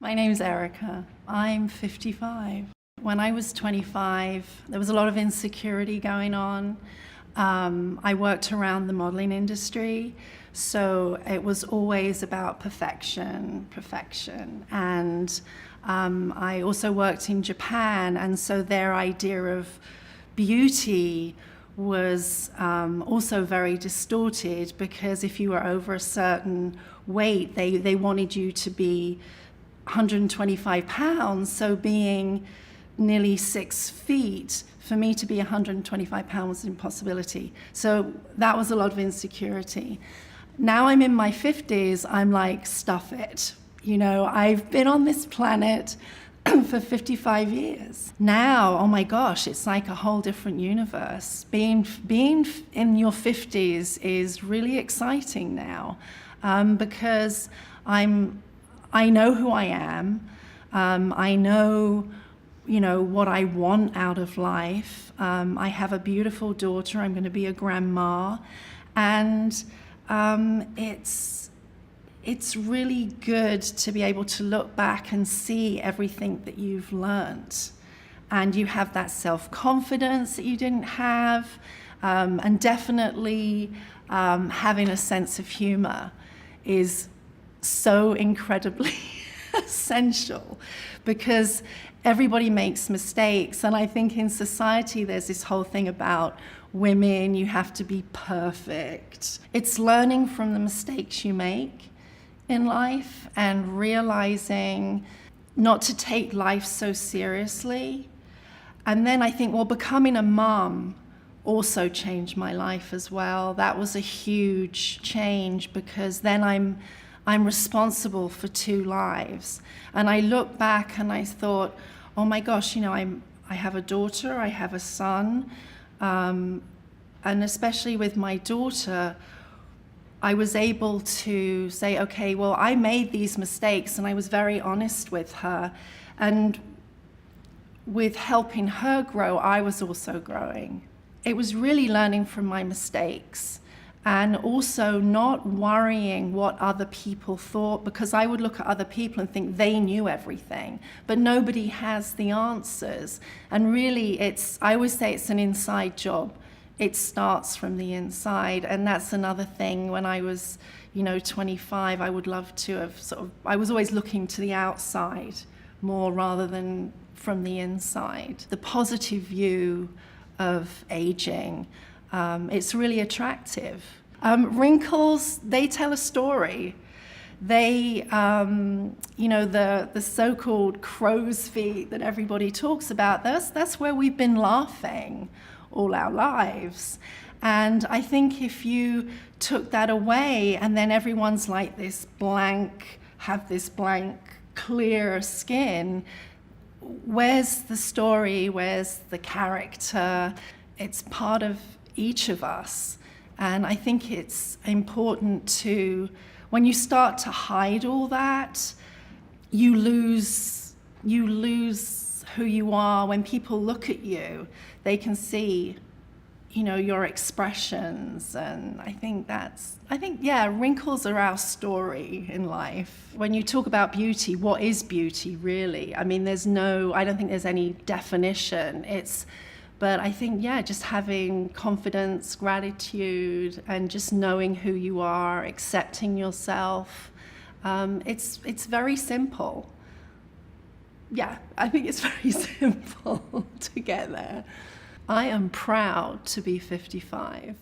My name's Erica. I'm 55. When I was 25, there was a lot of insecurity going on. I worked around the modeling industry, so it was always about perfection. And I also worked in Japan, and so their idea of beauty was also very distorted, because if you were over a certain weight, they wanted you to be 125 pounds, so being nearly 6 feet, for me to be 125 pounds was an impossibility. So that was a lot of insecurity. Now I'm in my 50s, I'm like, stuff it. You know, I've been on this planet for 55 years. Now, oh my gosh, it's like a whole different universe. Being in your 50s is really exciting now, because I know who I am. I know, you know, what I want out of life. I have a beautiful daughter. I'm going to be a grandma, and it's really good to be able to look back and see everything that you've learned, and you have that self-confidence that you didn't have, and definitely having a sense of humor is so incredibly essential, because everybody makes mistakes. And I think in society there's this whole thing about women, you have to be perfect. It's learning from the mistakes you make in life and realizing not to take life so seriously. And then I think, well, becoming a mom also changed my life as well. That was a huge change, because then I'm responsible for 2 lives. And I look back and I thought, oh my gosh, you know, I have a daughter, I have a son, and especially with my daughter, I was able to say, okay, well, I made these mistakes, and I was very honest with her. And with helping her grow, I was also growing. It was really learning from my mistakes, and also not worrying what other people thought, because I would look at other people and think they knew everything, but nobody has the answers. And really, I always say it's an inside job. It starts from the inside, and that's another thing. When I was, 25, I would love to have I was always looking to the outside more rather than from the inside. The positive view of aging, it's really attractive. Wrinkles, they tell a story. They, the so-called crow's feet that everybody talks about, that's where we've been laughing all our lives. And I think if you took that away, and then everyone's like have this blank, clear skin, where's the story? Where's the character? It's part of each of us. And I think it's important to, when you start to hide all that, you lose who you are. When people look at you, they can see, your expressions. And I think wrinkles are our story in life. When you talk about beauty, what is beauty really? I mean, I don't think there's any definition. But I think, just having confidence, gratitude, and just knowing who you are, accepting yourself. It's very simple. Yeah, I think it's very simple to get there. I am proud to be 55.